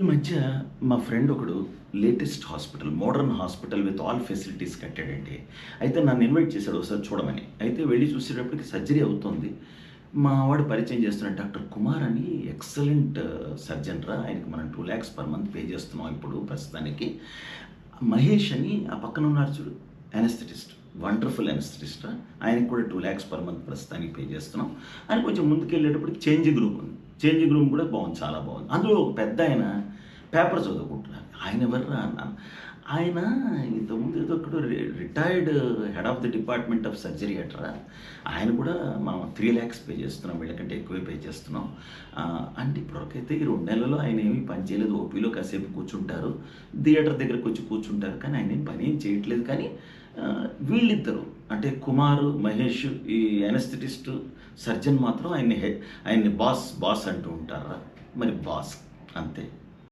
ఈ మధ్య మా ఫ్రెండ్ ఒకడు latest hospital, modern hospital with all facilities కట్టాడండి. అయితే నన్ను ఇన్వైట్ చేశాడు ఒకసారి చూడమని. అయితే వెళ్ళి చూసేటప్పటికి సర్జరీ అవుతుంది. మా వాడు పరిచయం చేస్తున్న డాక్టర్ కుమార్ అని ఎక్సలెంట్ సర్జన్ రా. ఆయనకి మనం 2,00,000 పర్ మంత్ పే చేస్తున్నాం ఇప్పుడు ప్రస్తుతానికి. మహేష్ అని ఆ పక్కన ఉన్నారు చూడు, అనస్థెటిస్ట్, వండర్ఫుల్ అనస్థెటిస్ట్. ఆయనకి కూడా 2,00,000 పర్ మంత్ ప్రస్తుతానికి పే చేస్తున్నాం. ఆయన కొంచెం ముందుకెళ్ళేటప్పటికి చేంజింగ్ రూమ్ ఉంది. చేంజింగ్ రూమ్ కూడా బాగుంది, చాలా బాగుంది. అందులో ఒక పెద్ద ఆయన పేపర్ చదువుకుంటున్నారు. ఆయన ఎవర్రా అన్నాను. ఆయన ఇంతకుముందు ఏదో ఒకడు retired head of the department of surgery అట్రా. ఆయన కూడా మనం 3,00,000 పే చేస్తున్నాం, వీళ్ళకంటే ఎక్కువే పే చేస్తున్నాం. అంటే ఇప్పటివరకైతే ఈ 2 నెలల్లో ఆయన ఏమీ పని చేయలేదు. ఓపీలో కాసేపు కూర్చుంటారు, థియేటర్ దగ్గరకు వచ్చి కూర్చుంటారు, కానీ ఆయన ఏం పని ఏం చేయట్లేదు. కానీ వీళ్ళిద్దరు అంటే కుమారు, మహేష్, ఈ అనస్థెటిస్ట్ సర్జన్ మాత్రం ఆయన్ని బాస్ బాస్ అంటూ ఉంటారా. మరి బాస్ అంతే.